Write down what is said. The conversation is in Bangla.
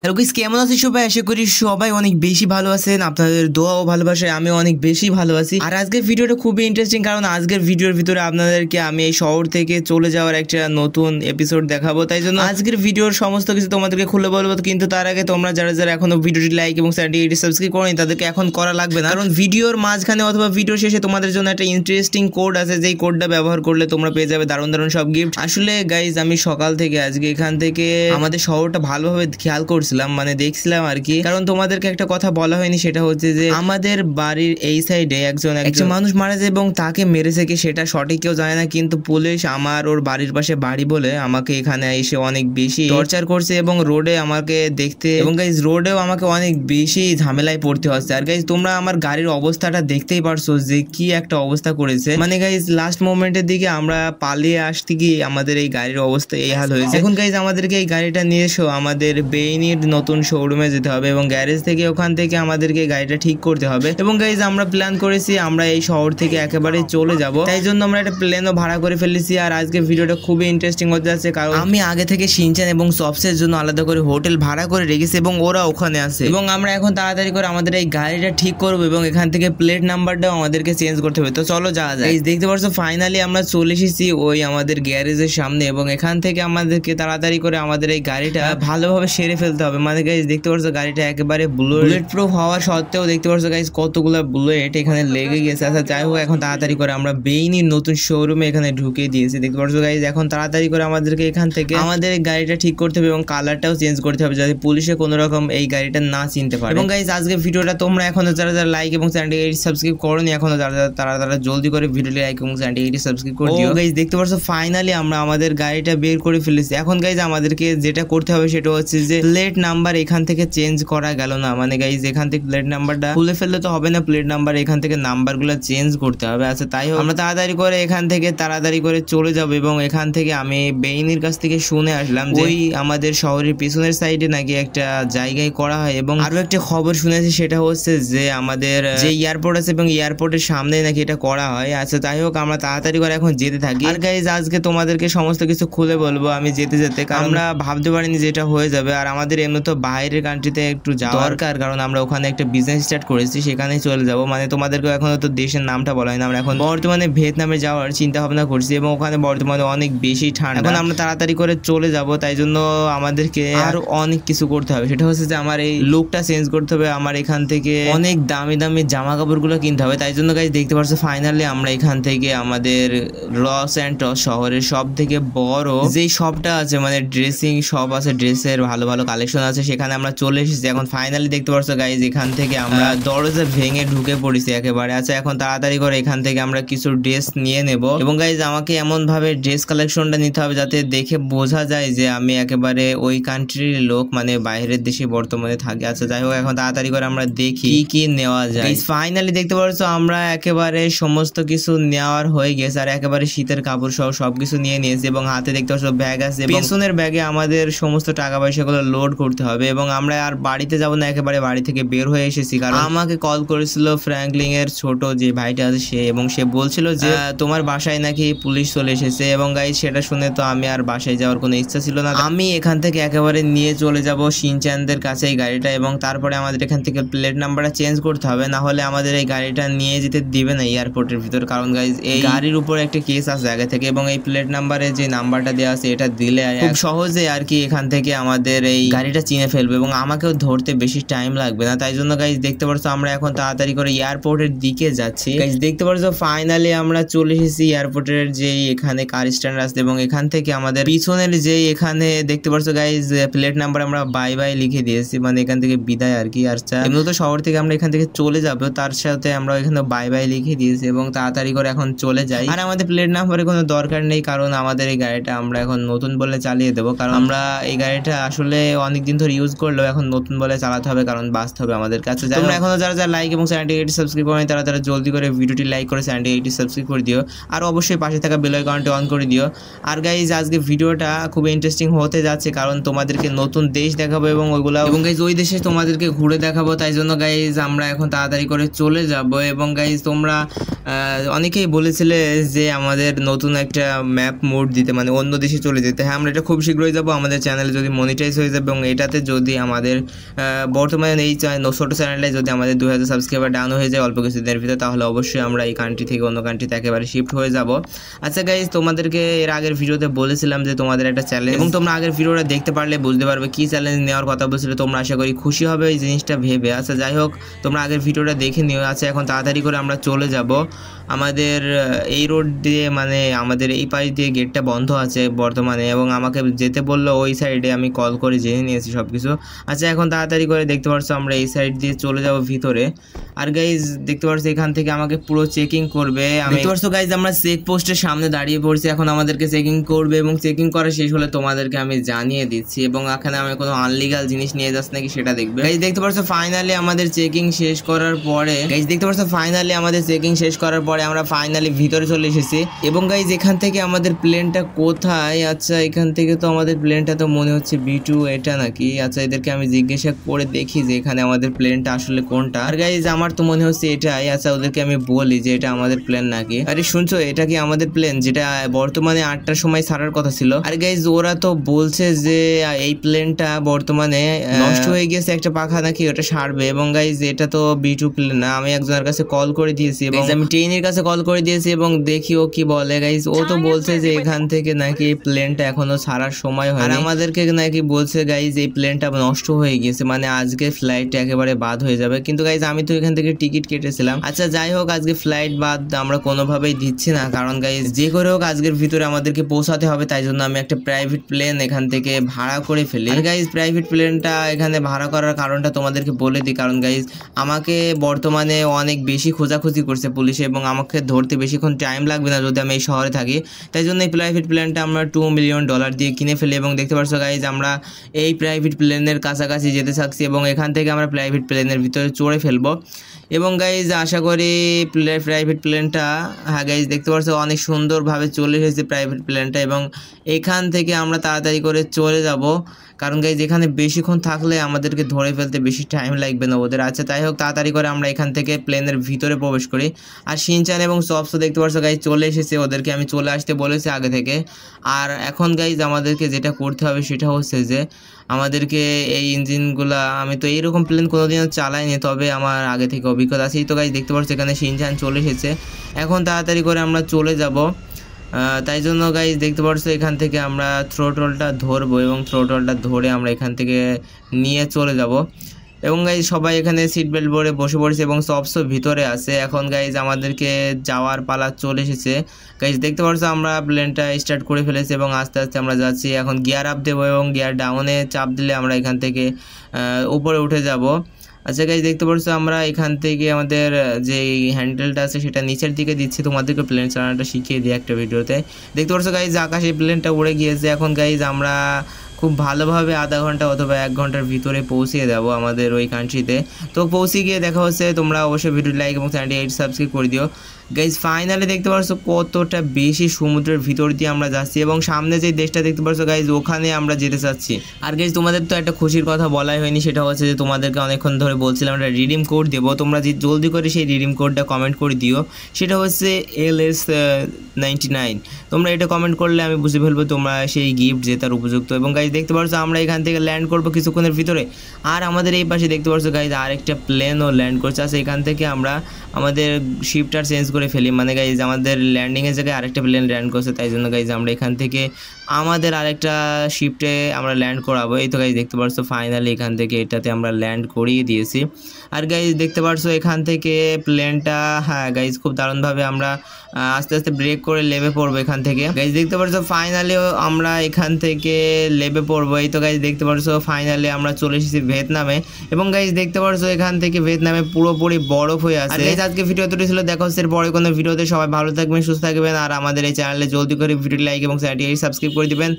হ্যালো গাইস, কেমন আছেন সবাই? আশা করি সবাই অনেক বেশি ভালো আছেন। আপনাদের দোয়া ও ভালোবাসায় আমি অনেক বেশি ভালো আছি। আর আজকের ভিডিওটা খুবই ইন্টারেস্টিং, কারণ আজকের ভিডিওর ভিতরে আপনাদেরকে আমি এই শহর থেকে চলে যাওয়ার একটা নতুন এপিসোড দেখাবো। তাই জন্য আজকের ভিডিওর সমস্ত কিছু তোমাদেরকে খুলে বলবো, কিন্তু তার আগে তোমরা যারা যারা এখনো ভিডিওটি লাইক এবং চ্যানেলটি সাবস্ক্রাইব করেনি তাদেরকে এখন করা লাগবে না, কারণ ভিডিওর মাঝখানে অথবা ভিডিও শেষে তোমাদের জন্য একটা ইন্টারেস্টিং কোড আছে, যেই কোডটা ব্যবহার করলে তোমরা পেয়ে যাবে দারুণ দারুণ সব গিফট। আসলে গাইজ আমি সকাল থেকে আজকে এখান থেকে আমাদের শহরটা ভালোভাবে খেয়াল করছিলাম, মানে দেখছিলাম আর কি। কারণ তোমাদেরকে একটা কথা বলা হয়নি, সেটা হচ্ছে যে আমাদের বাড়ির এই সাইডে একজন মানুষ মারা যায় এবং তাকে মেরেছে কি সেটা সঠিক কেউ জানে না, কিন্তু পুলিশ আমার ওর বাড়ির পাশে বাড়ি বলে আমাকে এখানে এসে অনেক বেশি টর্চার করছে এবং রোডে আমাকে দেখতে, এবং গাইজ রোডেও আমাকে অনেক বেশি ঝামেলায় পড়তে হচ্ছে। আর গাইজ তোমরা আমার গাড়ির অবস্থাটা দেখতেই পারছো যে কি একটা অবস্থা করেছে, মানে গাইজ লাস্ট মোমেন্টের দিকে আমরা পালিয়ে আসতে গিয়ে আমাদের এই গাড়ির অবস্থা এই হাল হয়েছে। এখন গাইজ আমাদেরকে এই গাড়িটা নিয়ে এসো আমাদের বেইনির নতুন শোরুমে যেতে হবে এবং গ্যারেজ থেকে ওখান থেকে আমাদেরকে গাড়িটা ঠিক করতে হবে। এবং গাইজ আমরা প্ল্যান করেছি আমরা এই শহর থেকে একেবারে চলে যাব, তাই জন্য আমরা একটা প্লেনও ভাড়া করে ফেলেছি। আর আজকে ভিডিওটা খুবই ইন্টারেস্টিং হতে যাচ্ছে, কারণ আমি আগে থেকে শিনচান এবং সবসের জন্য আলাদা করে হোটেল ভাড়া করে রেখেছি এবং ওরা ওখানে আছে, এবং আমরা এখন তাড়াতাড়ি করে আমাদের এই গাড়িটা ঠিক করবো এবং এখান থেকে প্লেট নাম্বারটাও আমাদেরকে চেঞ্জ করতে হবে। তো চলো যাওয়া যায়। দেখতে পাচ্ছ ফাইনালি আমরা চলে এসেছি ওই আমাদের গ্যারেজের সামনে, এবং এখান থেকে আমাদেরকে তাড়াতাড়ি করে আমাদের এই গাড়িটা ভালোভাবে সেরে ফেলতে হবে। মানে গাইজ দেখতে পাচ্ছ গাড়িটা একেবারে বুলেট প্রুফ হওয়া সত্ত্বেও দেখতে পাচ্ছ গাইজ কতগুলো বুলেট এখানে লেগে গেছে। আচ্ছা যাই হোক, এখন তাড়াতাড়ি করে আমরা বেইনির নতুন শোরুমে এখানে ঢুকে দিয়েছি। দেখতে পাচ্ছ গাইজ এখন তাড়াতাড়ি করে আমাদেরকে এখান থেকে আমাদের গাড়িটা ঠিক করতে হবে এবং কালারটাও চেঞ্জ করতে হবে, যাতে পুলিশে কোনো রকম এই গাড়িটা না চিনতে পারে। এবং গাইজ আজকে ভিডিওটা তোমরা এখনো যারা যারা লাইক এবং চ্যানেলটি সাবস্ক্রাইব করোনি, এখনো তারা জলদি করে ভিডিওটি লাইক এবং চ্যানেলটি সাবস্ক্রাইব করে দিও। গাইজ দেখতে পাচ্ছ ফাইনালি আমরা আমাদের গাড়িটা বের করে ফেলেছি। এখন গাইজ আমাদেরকে যেটা করতে হবে সেটা হচ্ছে যে প্লেট নাম্বার এখান থেকে চেঞ্জ করা গেল না, মানে গাইজ এখান থেকে প্লেট নাম্বারটা খুলে ফেললে তো হবে না, প্লেট নাম্বার এখান থেকে নাম্বারগুলো চেঞ্জ করতে হবে। আচ্ছা তাই হোক, আমরা তাড়াতাড়ি করে এখান থেকে তাড়াতাড়ি করে চলে যাব। এবং এখান থেকে আমি বেইনির কাছ থেকে শুনে আসলাম যে ওই আমাদের শহরের পিছনের সাইডে নাকি একটা জায়গায় করা হয়, এবং আরো একটা খবর শুনেছি সেটা হচ্ছে যে আমাদের যে এয়ারপোর্ট আছে এবং এয়ারপোর্টের সামনে নাকি এটা করা হয়। আচ্ছা তাই হোক, আমরা তাড়াতাড়ি করে এখন যেতে থাকি। আর গাইজ আজকে তোমাদেরকে সমস্ত কিছু খুলে বলবো আমি যেতে যেতে, কারণ আমরা ভাবতে পারিনি যেটা হয়ে যাবে। আর আমাদের এমনি তো বাইরের কান্ট্রিতে একটু যাওয়া দরকার, কারণ আমরা ওখানে একটা বিজনেস স্টার্ট করেছি, সেখানেই চলে যাব। মানে তোমাদেরকে এখনো তো দেশের নামটা বলা হয় না, আমরা এখন বর্তমানে ভিয়েতনামে যাওয়ার চিন্তা ভাবনা করছি এবং ওখানে বর্তমানে অনেক বেশি ঠান্ডা। এখন আমরা তাড়াতাড়ি করে চলে যাব, তাই জন্য আমাদেরকে আরো অনেক কিছু করতে হবে। সেটা হচ্ছে যে আমার এই লুকটা চেঞ্জ করতে হবে, আমার এখান থেকে অনেক দামি দামি জামা কাপড়গুলো কিনতে হবে। তাই জন্য গাইজ দেখতে পাচ্ছ ফাইনালি আমরা এখান থেকে আমাদের লস অ্যান্টস শহরের সব থেকে বড় যেই শপটা আছে, মানে ড্রেসিং শপ আছে, ড্রেসের ভালো ভালো কালেকশন আছে, সেখানে আমরা চলে এসেছি। এখন ফাইনালি দেখতে পাচ্ছ গাইজ এখান থেকে আমরা দরজা ভেঙে ঢুকে পড়েছি একেবারে। আচ্ছা এখন তাড়াতাড়ি করে এখান থেকে আমরা কিছু ড্রেস নিয়ে নেব, এবং গাইজ আমাকে এমন ভাবে ড্রেস কালেকশনটা নিতে হবে যাতে দেখে বোঝা যায় যে আমি একেবারে ওই কান্ট্রির লোক, মানে বাইরের দেশে বর্তমানে থাকে। আচ্ছা যাই হোক, এখন তাড়াতাড়ি করে আমরা দেখি কি নেওয়া যায়। ফাইনালি দেখতে পাচ্ছ আমরা একেবারে সমস্ত কিছু নেওয়ার হয়ে গেছে, আর একেবারে শীতের কাপড় সহ সবকিছু নিয়ে নিয়েছি, এবং হাতে দেখতে পাচ্ছ ব্যাগ আছে, পেছনের ব্যাগে আমাদের সমস্ত টাকা পয়সাগুলো লোড করতে হবে। এবং আমরা আর বাড়িতে যাব না, একেবারে বাড়ি থেকে বের হয়ে এসেছি, কারণ আমাকে কল করেছিল ফ্র্যাঙ্কলিন এর ছোট যে ভাইটা আছে সে, এবং সে বলছিল যে তোমার বাসায় নাকি পুলিশ চলে এসেছে। এবং গাইজ সেটা শুনে তো আমি আর বাসায় যাওয়ার কোনো ইচ্ছা ছিল না, আমি এখান থেকে একেবারে নিয়ে চলে যাব শিনচানদের কাছে এই গাড়িটা, এবং তারপরে আমাদের এখান থেকে প্লেট নাম্বারটা চেঞ্জ করতে হবে, না হলে আমাদের এই গাড়িটা নিয়ে যেতে দিবে না এয়ারপোর্টের ভিতর। কারণ গাইজ এই গাড়ির উপর একটা কেস আছে আগে থেকে, এবং এই প্লেট নাম্বারে যে নাম্বারটা দেওয়া আছে এটা দিলে খুব সহজে আর কি এখান থেকে আমাদের এই গাড়িটা চিনে ফেলবে, এবং আমাকেও ধরতে বেশি টাইম লাগবে না। তাই জন্য গাইজ দেখতে পাচ্ছ আমরা এখন তাড়াতাড়ি করে এয়ারপোর্টের দিকে যাচ্ছি। গাইজ দেখতে পাচ্ছ ফাইনালি আমরা চলে এসেছি এয়ারপোর্টের যে এখানে কার স্ট্যান্ড আছে, এবং এখান থেকে আমাদের পিছনের যে এখানে দেখতে পাচ্ছ গাইজ প্লেট নাম্বার আমরা বাই বাই লিখে দিয়েছি, মানে এখান থেকে বিদায় আর কি। আর এমনি তো শহর থেকে আমরা এখান থেকে চলে যাবো, তার সাথে আমরা এখানে বাই বাই লিখে দিয়েছি, এবং তাড়াতাড়ি করে এখন চলে যাই। আর আমাদের প্লেট নাম্বারের কোনো দরকার নেই, কারণ আমাদের এই গাড়িটা আমরা এখন নতুন বলে চালিয়ে দেবো, কারণ আমরা এই গাড়িটা আসলে অনেকদিন ধরে ইউজ করলেও এখন নতুন বলে চালাতে হবে, কারণ বাঁচতে হবে আমাদের কাছে। তোমরা এখনো যারা যারা লাইক এবং চ্যানেলটি সাবস্ক্রাইব করেনি তারা জলদি করে ভিডিওটি লাইক করে চ্যানেলটি সাবস্ক্রাইব করে দিও, আর অবশ্যই পাশে থাকা বেল আইকনটি অন করে দিও। আর গাইজ আজকে ভিডিওটা খুব ইন্টারেস্টিং হতে যাচ্ছে, কারণ তোমাদেরকে নতুন দেশ দেখাবো এবং ওইগুলা, এবং গাইজ ওই দেশে তোমাদেরকে ঘুরে দেখাবো। তাই জন্য গাইজ আমরা এখন তাড়াতাড়ি করে চলে যাব। এবং গাইজ তোমরা অনেকেই বলেছিলে যে আমাদের নতুন একটা ম্যাপ মোড দিতে, মানে অন্য দেশে চলে যেতে। হ্যাঁ আমরা এটা খুব শীঘ্রই যাবো, আমাদের চ্যানেলে যদি মনিটাইজ হয়ে যাবে এবং এটাতে যদি আমাদের বর্তমানে এই ছোটো চ্যানেলটায় যদি আমাদের 2000 সাবস্ক্রাইবার ডাউন হয়ে যায় অল্প কিছুদিনের ভিতরে, তাহলে অবশ্যই আমরা এই কান্ট্রি থেকে অন্য কান্ট্রিতে একেবারে শিফট হয়ে যাব। আচ্ছা গাইজ, তোমাদেরকে এর আগের ভিডিওতে বলেছিলাম যে তোমাদের একটা চ্যালেঞ্জ, এবং তোমরা আগের ভিডিওটা দেখতে পারলে বুঝতে পারবে কী চ্যালেঞ্জ নেওয়ার কথা বলছিল। তোমরা আশা করি খুশি হবে এই জিনিসটা ভেবে। আচ্ছা যাই হোক, তোমরা আগের ভিডিওটা দেখে নিও। আচ্ছা এখন তাড়াতাড়ি করে আমরা চলে যাব আমাদের এই রোড দিয়ে, মানে আমাদের এই পাশ দিয়ে গেটটা বন্ধ আছে বর্তমানে, এবং আমাকে যেতে বললো ওই সাইডে। আমি কল করে জেনে নিয়েছি সব কিছু। আচ্ছা এখন তাড়াতাড়ি করে দেখতে পাচ্ছ আমরা এই সাইড দিয়ে চলে যাব ভিতরে। আর গাইজ দেখতে পাচ্ছ এখান থেকে আমাকে পুরো চেকিং করবে। দেখতে পাচ্ছ গাইজ আমরা চেক পোস্টের সামনে দাঁড়িয়ে পড়ছি, এখন আমাদেরকে চেকিং করবে, এবং চেকিং করা শেষ হলে তোমাদেরকে আমি জানিয়ে দিচ্ছি, এবং এখানে আমি কোনো আনলিগাল জিনিস নিয়ে যাচ্ছি নাকি সেটা দেখবে। গাইজ দেখতে পাচ্ছ ফাইনালি আমাদের চেকিং শেষ করার পরে আমরা ফাইনালি ভিতরে চলে এসেছি। এবং গাইজ এখান থেকে আমাদের প্লেনটা কোথায়? আচ্ছা এখান থেকে তো আমাদের প্লেনটা তো মনে হচ্ছে B2 এটা নাকি। আচ্ছা এদেরকে আমি জিজ্ঞাসা করে দেখি যে এখানে আমাদের প্লেনটা আসলে কোনটা। আর গাইজ আমার তো মনে হচ্ছে এটাই। আচ্ছা ওদেরকে আমি বলি যে এটা আমাদের প্লেন নাকি। আরে শুনছো, এটা কি আমাদের প্লেন যেটা বর্তমানে 8টার সময় ছাড়ার কথা ছিল? আর গাইজ ওরা তো বলছে যে এই প্লেনটা বর্তমানে নষ্ট হয়ে গেছে, একটা পাখা নাকি ওটা সারবে। এবং গাইজ এটা তো B2 প্লেন না। আমি একজনের কাছে কল করে দিয়েছি, এবং আমি ট্রেনের কাছে কল করে দিয়েছি, এবং দেখি ও কি বলে। গাইজ ও তো বলছে যে এখান থেকে নাকি এই প্লেনটা এখনো ছাড়ার সময় হয়, আর আমাদেরকে নাকি বলছে গাইজ এই প্লেনটা নষ্ট হয়ে গেছে, মানে আজকে ফ্লাইট একেবারে বাদ হয়ে যাবে। কিন্তু গাইজ আমি তো এখান থেকে টিকিট কেটেছিলাম। আচ্ছা যাই হোক, আজকে ফ্লাইট বাদ আমরা কোনোভাবেই দিচ্ছি না, কারণ গাইজ যে করে হোক আজকের ভিতরে আমাদেরকে পৌঁছাতে হবে। তাই জন্য আমি একটা প্রাইভেট প্লেন এখান থেকে ভাড়া করে ফেলি। আর গাইজ প্রাইভেট প্লেনটা এখানে ভাড়া করার কারণটা তোমাদেরকে বলে দিই, কারণ গাইজ আমাকে বর্তমানে অনেক বেশি খোঁজাখুঁজি করছে পুলিশে, এবং আমাকে ধরতে বেশিক্ষণ টাইম লাগবে না যদি আমি এই শহরে থাকি। তাই জন্য এই প্রাইভেট প্লেনটা আমরা $2 মিলিয়ন দিয়ে কিনে ফেলি। এবং দেখতে পাচ্ছ গাইজ আমরা এই প্রাইভেট প্লেনের কাছাকাছি যেতে থাকছি, এবং এখান থেকে আমরা প্রাইভেট প্লেনের ভিতরে চড়ে ফেলবো। এবং গাইজ আশা করি প্রাইভেট প্লেনটা, হ্যাঁ গাইজ দেখতে পাচ্ছ অনেক সুন্দরভাবে চলে এসেছে প্রাইভেট প্লেনটা, এবং এখান থেকে আমরা তাড়াতাড়ি করে চলে যাব, কারণ গাইজ এখানে বেশিক্ষণ থাকলে আমাদেরকে ধরে ফেলতে বেশি টাইম লাগবে না ওদের। আচ্ছা তাই হোক, তাড়াতাড়ি করে আমরা এখান থেকে প্লেনের ভিতরে প্রবেশ করি। আর শিনচান এবং সবসও দেখতে পাচ্ছ গাইজ চলে এসেছে, ওদেরকে আমি চলে আসতে বলেছি আগে থেকে। আর এখন গাইজ আমাদেরকে যেটা করতে হবে সেটা হচ্ছে যে আমাদেরকে এই ইঞ্জিনগুলা, আমি তো এইরকম প্লেন কোনোদিনও চালাইনি, তবে আমার আগে থেকে অভিজ্ঞতা আছে। তো গাইজ দেখতে পাচ্ছ এখানে শিনচান চলে এসেছে, এখন তাড়াতাড়ি করে আমরা চলে যাব। তাই জন্য গাইজ দেখতে পাচ্ছ এখান থেকে আমরা থ্রোটলটা ধরবো, এবং থ্রোটলটা ধরে আমরা এখান থেকে নিয়ে চলে যাব। এবং গাইজ সবাই এখানে সিট বেল্ট পরে বসে পড়েছে, এবং সবসও ভিতরে আছে। এখন গাইজ আমাদেরকে যাওয়ার পালা চলে এসেছে। গাইজ দেখতে পাচ্ছ আমরা প্লেনটা স্টার্ট করে ফেলেছি, এবং আস্তে আস্তে আমরা যাচ্ছি। এখন গিয়ার আপ দেবো, এবং গিয়ার ডাউনে চাপ দিলে আমরা এখান থেকে উপরে উঠে যাব। আচ্ছা গাইজ দেখতে পাচ্ছ আমরা এখান থেকে আমাদের যে হ্যান্ডেলটা আছে সেটা নিচের দিকে দিচ্ছি। তোমাদেরকে প্লেন চালানোটা শিখিয়ে দিই একটা ভিডিওতে। দেখতে পাচ্ছ গাইজ আকাশে প্লেনটা উড়ে গিয়েছে। এখন গাইজ আমরা খুব ভালোভাবে আধা ঘন্টা অথবা 1 ঘন্টার ভিতরে পৌঁছে যাব আমাদের ওই কান্ট্রিতে। তো পৌঁছে গিয়ে দেখা হচ্ছে। তোমরা অবশ্যই ভিডিও লাইক এবং চ্যানেলটি সাবস্ক্রাইব করে দিও। গাইজ ফাইনালি দেখতে পাচ্ছ কতটা বেশি সমুদ্রের ভিতর দিয়ে আমরা যাচ্ছি, এবং সামনে যে দেশটা দেখতে পাচ্ছ গাইজ ওখানে আমরা যেতে চাচ্ছি। আর গাইজ তোমাদের তো একটা খুশির কথা বলাই হয়নি, সেটা হচ্ছে যে তোমাদেরকে অনেকক্ষণ ধরে বলছিলাম একটা রিডিম কোড দেবো। তোমরা যে জলদি করে সেই রিডিম কোডটা কমেন্ট করে দিও, সেটা হচ্ছে LS99। তোমরা এটা কমেন্ট করলে আমি বুঝে ফেলবো তোমরা সেই গিফট জেতার উপযুক্ত। এবং গাইজ দেখতে পাচ্ছ আমরা এখান থেকে ল্যান্ড করবো কিছুক্ষণের ভিতরে। আর আমাদের এই পাশে দেখতে পাচ্ছ গাইজ আরেকটা প্লেনও ল্যান্ড করছে। আছে এখান থেকে আমরা আমাদের শিফটার চেঞ্জ করে ফেলি, মানে গাইজ আমাদের ল্যান্ডিংয়ের জায়গায় আরেকটা প্লেন ল্যান্ড করছে। তাই জন্য গাইজ আমরা এখান থেকে আমাদের আরেকটা শিফটে আমরা ল্যান্ড করাবো। এই তো গাইজ দেখতে পাচ্ছ ফাইনালি এখান থেকে এটাতে আমরা ল্যান্ড করিয়ে দিয়েছি। আর গাইজ দেখতে পাচ্ছ এখান থেকে প্লেনটা, হ্যাঁ গাইজ খুব দারুণভাবে আমরা আস্তে আস্তে ব্রেক করে লেবে পড়বো এখান থেকে। গাইজ দেখতে পাচ্ছ ফাইনালি আমরা এখান থেকে লেবে পড়বো। এই তো গাইজ দেখতে পাচ্ছ ফাইনালি আমরা চলে এসেছি ভিয়েতনামে। এবং গাইজ দেখতে পাচ্ছ এখান থেকে ভিয়েতনামে পুরোপুরি বরফ হয়ে আছে। আজকে ভিডিও এতটাই ছিল, দেখা হচ্ছে পরে কোনো ভিডিওতে। সবাই ভালো থাকবেন, সুস্থ থাকবেন, আর আমাদের এই চ্যানেলে জলদি করে ভিডিও লাইক এবং চ্যানেলটি সাবস্ক্রাইব করে দিবেন।